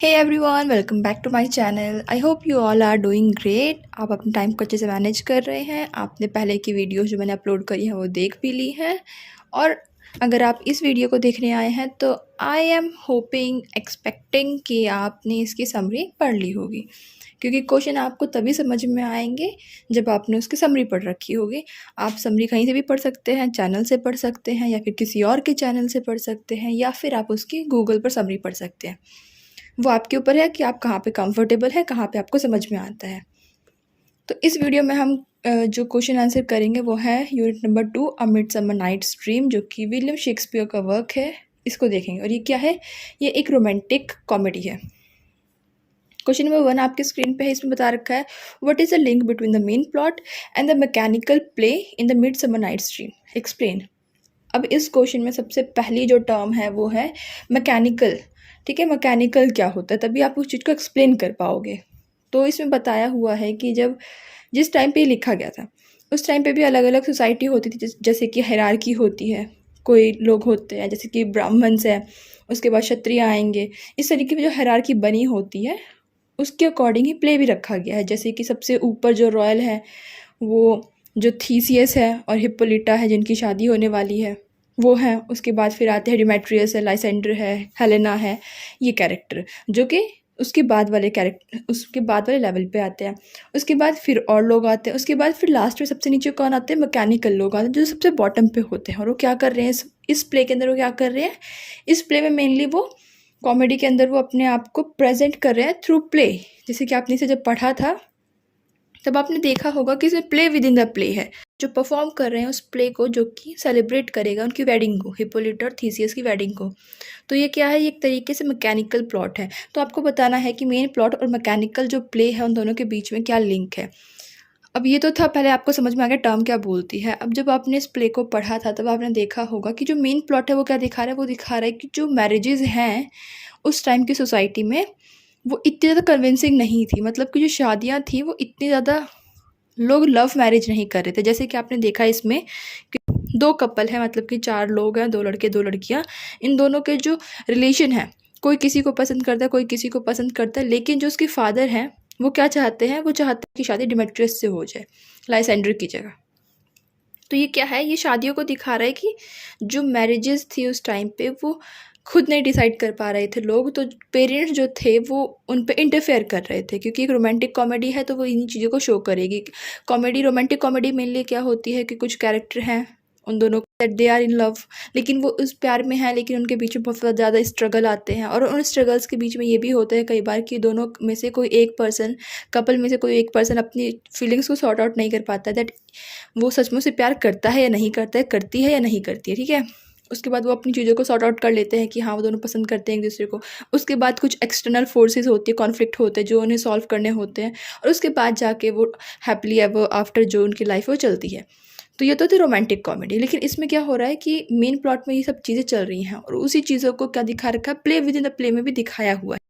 Hey everyone, welcome back to my channel. I hope you all are doing great. आप अपने time को अच्छे से मैनेज कर रहे हैं। आपने पहले की वीडियोस जो मैंने अपलोड करी हैं वो देख भी ली हैं, और अगर आप इस वीडियो को देखने आए हैं तो आई एम होपिंग एक्सपेक्टिंग कि आपने इसकी समरी पढ़ ली होगी, क्योंकि क्वेश्चन आपको तभी समझ में आएंगे जब आपने उसकी समरी पढ़ रखी होगी। आप समरी कहीं से भी पढ़ सकते हैं, चैनल से पढ़ सकते हैं या फिर किसी और के चैनल से पढ़ सकते हैं, या फिर आप उसकी गूगल पर समरी पढ़ सकते हैं। वो आपके ऊपर है कि आप कहाँ पे कंफर्टेबल है, कहाँ पे आपको समझ में आता है। तो इस वीडियो में हम जो क्वेश्चन आंसर करेंगे वो है यूनिट नंबर 2 अ मिडसमर नाइट्स ड्रीम, जो कि विलियम शेक्सपियर का वर्क है। इसको देखेंगे। और ये क्या है? ये एक रोमांटिक कॉमेडी है। क्वेश्चन नंबर 1 आपके स्क्रीन पे है। इसमें बता रखा है what is the link between the main plot and the mechanical play in the midsummer night's dream, explain. अब इस क्वेश्चन में सबसे पहली जो टर्म है वो है मैकेनिकल। ठीक है, मैकेनिकल क्या होता है, तभी आप उस चीज़ को एक्सप्लेन कर पाओगे। तो इसमें बताया हुआ है कि जिस टाइम पे लिखा गया था उस टाइम पे भी अलग अलग सोसाइटी होती थी, जैसे कि हायरार्की होती है। कोई लोग होते हैं जैसे कि ब्राह्मण्स है, उसके बाद क्षत्रिय आएंगे। इस तरीके की जो हायरार्की बनी होती है उसके अकॉर्डिंग ही प्ले भी रखा गया है। जैसे कि सबसे ऊपर जो रॉयल है वो जो थीसियस है और हिप्पोलिटा है, जिनकी शादी होने वाली है, वो हैं। उसके बाद फिर आते हैं डिमेट्रियस है, लाइसेंडर है, हेलेना है, ये कैरेक्टर जो कि उसके बाद वाले लेवल पे आते हैं। उसके बाद फिर और लोग आते हैं। उसके बाद फिर लास्ट में सबसे नीचे कौन आते हैं? मैकेनिकल लोग आते हैं, जो सबसे बॉटम पे होते हैं। और वो क्या कर रहे हैं इस प्ले के अंदर? वो क्या कर रहे हैं इस प्ले में? मेनली वो कॉमेडी के अंदर वो अपने आप को प्रेजेंट कर रहे हैं थ्रू प्ले। जैसे कि आपने इसे जब पढ़ा था तब आपने देखा होगा कि इसमें play with in the play है। जो परफॉर्म कर रहे हैं उस प्ले को, जो कि सेलिब्रेट करेगा उनकी वेडिंग को, हिप्पोलिटा और थीसियस की वेडिंग को। तो ये क्या है? ये एक तरीके से मैकेनिकल प्लॉट है। तो आपको बताना है कि मेन प्लॉट और मैकेनिकल जो प्ले है उन दोनों के बीच में क्या लिंक है। अब ये तो था, पहले आपको समझ में आ गया टर्म क्या बोलती है। अब जब आपने इस प्ले को पढ़ा था तब आपने देखा होगा कि जो मेन प्लॉट है वो क्या दिखा रहा है? वो दिखा रहा है कि जो मैरिजेज हैं उस टाइम की सोसाइटी में वो इतनी ज़्यादा कन्विंसिंग नहीं थी। मतलब कि जो शादियाँ थी वो इतनी ज़्यादा, लोग लव मैरिज नहीं कर रहे थे। जैसे कि आपने देखा इसमें कि 2 कपल हैं, मतलब कि 4 लोग हैं, 2 लड़के 2 लड़कियां। इन दोनों के जो रिलेशन है, कोई किसी को पसंद करता है, कोई किसी को पसंद करता है, लेकिन जो उसके फादर हैं वो क्या चाहते हैं? वो चाहते हैं कि शादी डिमेट्रियस से हो जाए, लाइसेंडर की जगह। तो ये क्या है? ये शादियों को दिखा रहा है कि जो मैरिजेस थी उस टाइम पे वो खुद नहीं डिसाइड कर पा रहे थे लोग, तो पेरेंट्स जो थे वो उन पे इंटरफेयर कर रहे थे। क्योंकि एक रोमांटिक कॉमेडी है तो वो इन्हीं चीज़ों को शो करेगी। रोमांटिक कॉमेडी मेनली क्या होती है कि कुछ कैरेक्टर हैं, उन दोनों that they are in love, लेकिन वो उस प्यार में है, लेकिन उनके बीच में बहुत ज़्यादा स्ट्रगल आते हैं। और उन स्ट्रगल्स के बीच में ये भी होता है कई बार कि दोनों में से कोई एक पर्सन, कपल में से कोई एक पर्सन अपनी फीलिंग्स को सॉर्ट आउट नहीं कर पाता है, दैट वो सचमुच से प्यार करता है या नहीं करता है, करती है या नहीं करती है। ठीक है, उसके बाद वो अपनी चीज़ों को सॉर्ट आउट कर लेते हैं कि हाँ वो दोनों पसंद करते हैं एक दूसरे को। उसके बाद कुछ एक्सटर्नल फोर्सेस होती है, कॉन्फ्लिक्ट होते हैं जो उन्हें सॉल्व करने होते हैं, और उसके बाद जाके वो हैप्पीली एवर आफ्टर जो उनकी लाइफ वो चलती है। तो ये तो थी रोमांटिक कॉमेडी। लेकिन इसमें क्या हो रहा है कि मेन प्लॉट में ये सब चीज़ें चल रही हैं, और उसी चीज़ों को क्या दिखा रखा है? Play with in the play में भी दिखाया हुआ है।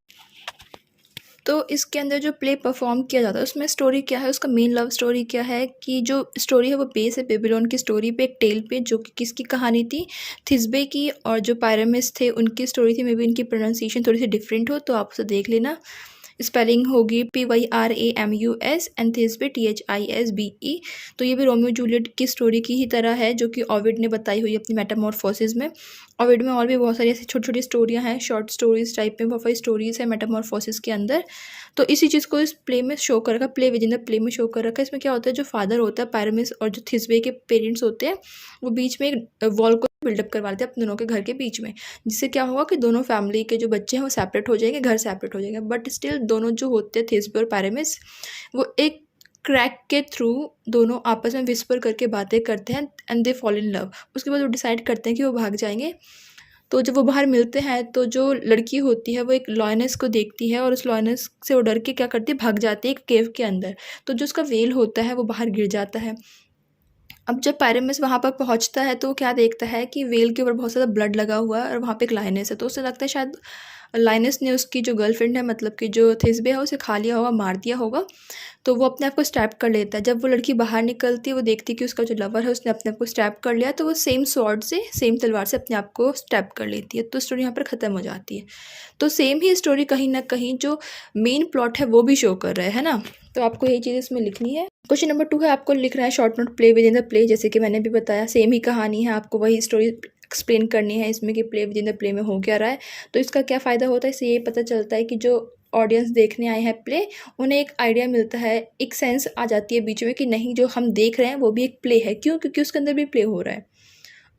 तो इसके अंदर जो प्ले परफॉर्म किया जाता है उसमें स्टोरी क्या है? उसका मेन लव स्टोरी क्या है कि जो स्टोरी है वो बेस है बेबीलोन की स्टोरी पे, एक टेल पे, जो कि किसकी कहानी थी? थिस्बे की। और जो पायरामिस थे उनकी स्टोरी थी। मे बी इनकी प्रोनाउंसिएशन थोड़ी सी डिफरेंट हो तो आप उसे देख लेना। स्पेलिंग होगी PYRAMUS एंड थिस्बे THISBE। तो ये भी रोमियो जूलियट की स्टोरी की ही तरह है, जो कि ओविड ने बताई हुई है अपनी मेटामॉर्फोसिस में। ओविड में और भी बहुत सारी ऐसी छोटी छोटी स्टोरियाँ हैं, शॉर्ट स्टोरीज टाइप में, बहुत सारी स्टोरीज है मेटामॉर्फोसिस के अंदर। तो इसी चीज़ को इस प्ले में शो कर रखा, play with in the play में शो कर रखा है। इसमें क्या होता है? जो फादर होता है पायरामिस और जो थिस्बे के पेरेंट्स होते हैं वो बीच में एक वॉल को बिल्डअप करवा देते हैं अपने दोनों के घर के बीच में, जिससे क्या होगा कि दोनों फैमिली के जो बच्चे हैं वो सेपरेट हो जाएंगे, घर सेपरेट हो जाएंगे। बट स्टिल दोनों जो होते हैं थिस्बे और पायरामिस, वो एक क्रैक के थ्रू दोनों आपस में विस्पर करके बातें करते हैं and they fall in love. उसके बाद वो डिसाइड करते हैं कि वो भाग जाएंगे। तो जब वो बाहर मिलते हैं तो जो लड़की होती है वो एक लॉयनेस को देखती है, और उस लॉयनेस से वो डर के क्या करती है? भाग जाती है एक केव के अंदर। तो जो उसका वेल होता है वो बाहर गिर जाता है। अब जब पायरेमिस वहाँ पर पहुँचता है तो वो क्या देखता है कि वेल के ऊपर बहुत ज़्यादा ब्लड लगा हुआ है और वहाँ पे एक लायनेस है। तो उसे लगता है शायद लाइनस ने उसकी जो गर्लफ्रेंड है मतलब कि जो थिस्बे है उसे खा लिया होगा, मार दिया होगा। तो वो अपने आप को स्टैब कर लेता है। जब वो लड़की बाहर निकलती है वो देखती है कि उसका जो लवर है उसने अपने आप को स्टैब कर लिया, तो वो सेम स्वॉर्ड से, सेम तलवार से अपने आप को स्टैब कर लेती है। तो स्टोरी यहाँ पर ख़त्म हो जाती है। तो सेम ही स्टोरी कहीं ना कहीं जो मेन प्लॉट है वो भी शो कर रहा है ना। तो आपको यही चीज़ इसमें लिखनी है। क्वेश्चन नंबर 2 है, आपको लिखना है short note play with in the play. जैसे कि मैंने भी बताया सेम ही कहानी है, आपको वही स्टोरी एक्सप्लेन करनी है इसमें कि play with in the play में हो क्या रहा है। तो इसका क्या फ़ायदा होता है, इससे ये पता चलता है कि जो ऑडियंस देखने आए हैं प्ले, उन्हें एक आइडिया मिलता है, एक सेंस आ जाती है बीच में कि नहीं जो हम देख रहे हैं वो भी एक प्ले है। क्यों? क्योंकि उसके अंदर भी प्ले हो रहा है।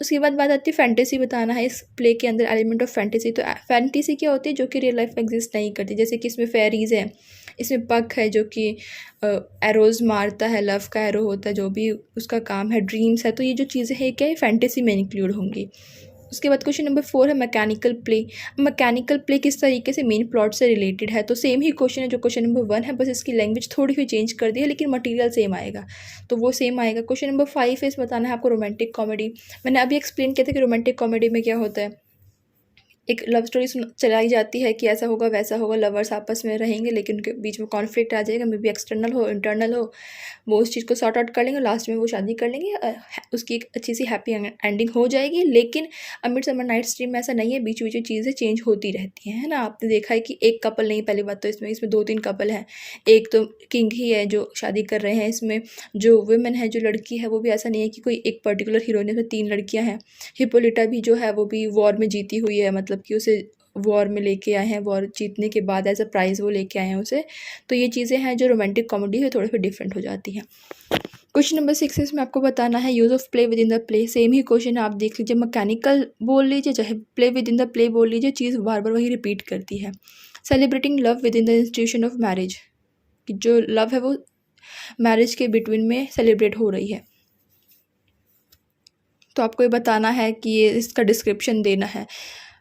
उसके बाद बात आती है फैंटेसी बताना है इस प्ले के अंदर, एलिमेंट ऑफ फैंटेसी। तो फैंटेसी क्या होती है, जो कि रियल लाइफ में एग्जिस्ट नहीं करती। जैसे कि इसमें फेरीज़ है, इसमें पक है जो कि एरोज़ मारता है, लव का एरो होता है जो भी उसका काम है, ड्रीम्स है। तो ये जो चीज़ें हैं क्या है फैंटेसी में इंक्लूड होंगी। उसके बाद क्वेश्चन नंबर 4 है मैकेनिकल प्ले। मैकेनिकल प्ले किस तरीके से मेन प्लॉट से रिलेटेड है। तो सेम ही क्वेश्चन है जो क्वेश्चन नंबर 1 है, बस इसकी लैंग्वेज थोड़ी सी चेंज कर दी है लेकिन मटेरियल सेम आएगा, तो वो सेम आएगा। क्वेश्चन नंबर 5 है, इस बताना है आपको रोमांटिक कॉमेडी। मैंने अभी एक्सप्लेन किया था कि रोमांटिक कॉमेडी में क्या होता है, एक लव स्टोरी चलाई जाती है कि ऐसा होगा वैसा होगा, लवर्स आपस में रहेंगे लेकिन उनके बीच में कॉन्फ्लिक्ट आ जाएगा, मे बी एक्सटर्नल हो इंटरनल हो, वो उस चीज़ को सॉर्ट आउट कर लेंगे, लास्ट में वो शादी कर लेंगे, उसकी एक अच्छी सी हैप्पी एंडिंग हो जाएगी। लेकिन अ मिडसमर नाइट्स ड्रीम में ऐसा नहीं है, बीच बीच में चीज़ें चेंज होती रहती हैं, है ना। आपने देखा है कि एक कपल नहीं, पहली बात तो इसमें 2-3 कपल हैं। एक तो किंग ही है जो शादी कर रहे हैं, इसमें जो वुमेन है, जो लड़की है, वो भी ऐसा नहीं है कि कोई एक पर्टिकुलर हीरोइन है, 3 लड़कियाँ हैं। हिप्पोलिटा भी जो है वो भी वॉर में जीती हुई है, मतलब कि उसे वॉर में लेके आए हैं, वॉर जीतने के बाद एज अ प्राइज़ वो लेके आए हैं उसे। तो ये चीज़ें हैं जो रोमांटिक कॉमेडी है थोड़ी सी डिफरेंट हो जाती हैं। क्वेश्चन नंबर 6 इसमें आपको बताना है use of play with in the play. Same he question है, आप देख लीजिए, मैकेनिकल बोल लीजिए चाहे play with in the play बोल लीजिए, चीज़ बार बार वही रिपीट करती है। Celebrating love with in the institution of marriage, कि जो लव है वो मैरिज के बिटवीन में सेलिब्रेट हो रही है। तो आपको ये बताना है कि ये इसका डिस्क्रिप्शन देना है।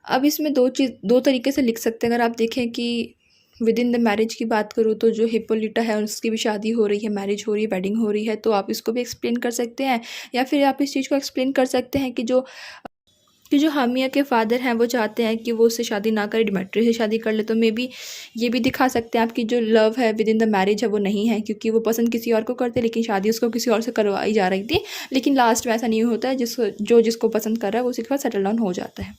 अब इसमें दो तरीके से लिख सकते हैं। अगर आप देखें कि विद इन द मैरिज की बात करूँ तो जो हिप्पोलिटा है उसकी भी शादी हो रही है, मैरिज हो रही है, वेडिंग हो रही है, तो आप इसको भी एक्सप्लेन कर सकते हैं। या फिर आप इस चीज़ को एक्सप्लेन कर सकते हैं कि जो हामिया के फादर हैं वो चाहते हैं कि वो उससे शादी ना करे, डिमेट्री से शादी कर ले। तो मे बी ये भी दिखा सकते हैं आपकी जो लव है विद इन द मैरिज है वो नहीं है, क्योंकि वो पसंद किसी और को करते लेकिन शादी उसको किसी और से करवाई जा रही थी। लेकिन लास्ट में ऐसा नहीं होता है, जिसको पसंद कर रहा है वो उसी के साथ सेटल डाउन हो जाता है।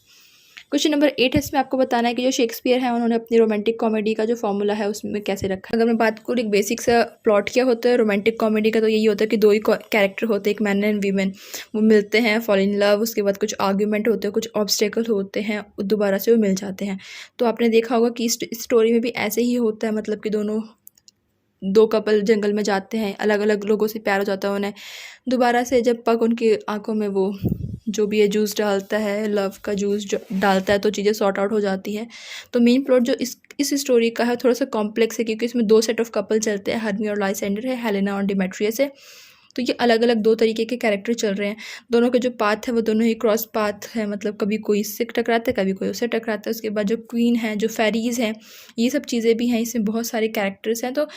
क्वेश्चन नंबर 8 है, इसमें आपको बताना है कि जो शेक्सपियर है उन्होंने अपनी रोमांटिक कॉमेडी का जो फॉर्मूला है उसमें कैसे रखा है। अगर मैं बात करूँ एक बेसिक सा प्लॉट क्या होता है रोमांटिक कॉमेडी का, तो यही होता है कि 2 ही कैरेक्टर होते हैं, एक मैन एंड वीमेन, वो मिलते हैं, फॉल इन लव, उसके बाद कुछ आर्ग्यूमेंट होते हैं, कुछ ऑब्स्टेकल होते हैं, दोबारा से वो मिल जाते हैं। तो आपने देखा होगा कि इस स्टोरी में भी ऐसे ही होता है, मतलब कि 2 कपल जंगल में जाते हैं, अलग अलग लोगों से प्यार हो जाता है उन्हें, दोबारा से जब पग उनकी आंखों में वो जो भी है जूस डालता है, लव का जूस डालता है, तो चीज़ें सॉर्ट आउट हो जाती हैं। तो मेन प्लॉट जो इस स्टोरी का है थोड़ा सा कॉम्प्लेक्स है, क्योंकि इसमें 2 सेट ऑफ कपल चलते हैं, हर्मी और लाइसेंडर है, हेलेना और डिमेट्रियस है। तो ये अलग अलग 2 तरीके के कैरेक्टर चल रहे हैं। दोनों के जो पाथ है वो दोनों ही क्रॉस पाथ है, मतलब कभी कोई इससे टकराता है, कभी कोई उससे टकराता है। उसके बाद जो क्वीन है, जो फेरीज़ हैं, ये सब चीज़ें भी हैं, इसमें बहुत सारे कैरेक्टर्स हैं। तो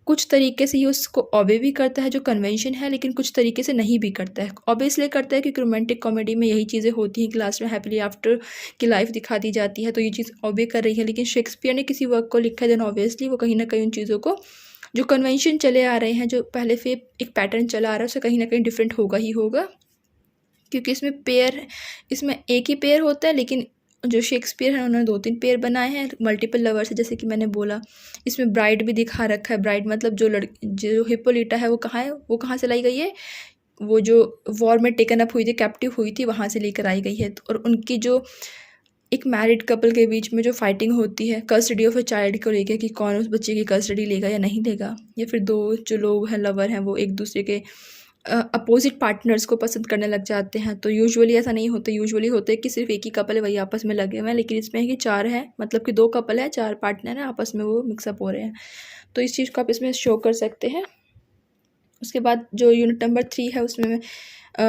कुछ तरीके से ये उसको ऑबे भी करता है जो कन्वेंशन है, लेकिन कुछ तरीके से नहीं भी करता है। ऑबे इसलिए करता है क्योंकि रोमांटिक कॉमेडी में यही चीज़ें होती हैं कि लास्ट में हैप्पीली आफ्टर की लाइफ दिखा दी जाती है, तो ये चीज़ ऑबे कर रही है। लेकिन शेक्सपियर ने किसी वर्क को लिखा है देन ऑब्वियसली वो कहीं ना कहीं उन चीज़ों को, जो कन्वेंशन चले आ रहे हैं, जो पहले से एक पैटर्न चला आ रहा है, उससे कहीं ना कहीं डिफरेंट होगा ही होगा। क्योंकि इसमें एक ही पेयर होता है, लेकिन जो शेक्सपियर है उन्होंने 2-3 पेयर बनाए हैं, मल्टीपल लवर्स है, जैसे कि मैंने बोला। इसमें ब्राइड भी दिखा रखा है, ब्राइड मतलब जो हिप्पोलिटा है वो कहाँ है, वो कहाँ से लाई गई है, वो जो वॉर में टेकन अप हुई थी, कैप्टिव हुई थी, वहाँ से लेकर आई गई है। और उनकी जो एक मैरिड कपल के बीच में जो फाइटिंग होती है कस्टडी ऑफ अ चाइल्ड को लेकर कि कौन उस बच्चे की कस्टडी लेगा या नहीं लेगा, या फिर 2 जो लोग हैं लवर हैं वो एक दूसरे के अपोजिट पार्टनर्स को पसंद करने लग जाते हैं। तो यूजुअली ऐसा नहीं होता, यूजुअली होता है कि सिर्फ एक ही कपल है वही आपस में लगे हुए हैं, लेकिन इसमें है कि 4 हैं, मतलब कि 2 कपल हैं, 4 पार्टनर हैं, आपस में वो मिक्सअप हो रहे हैं। तो इस चीज़ को आप इसमें शो कर सकते हैं। उसके बाद जो यूनिट नंबर 3 है उसमें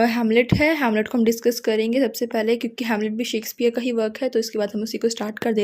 हैमलेट है। हैमलेट को हम डिस्कस करेंगे सबसे पहले, क्योंकि हैमलेट भी शेक्सपियर का ही वर्क है, तो इसके बाद हम उसी को स्टार्ट कर दें।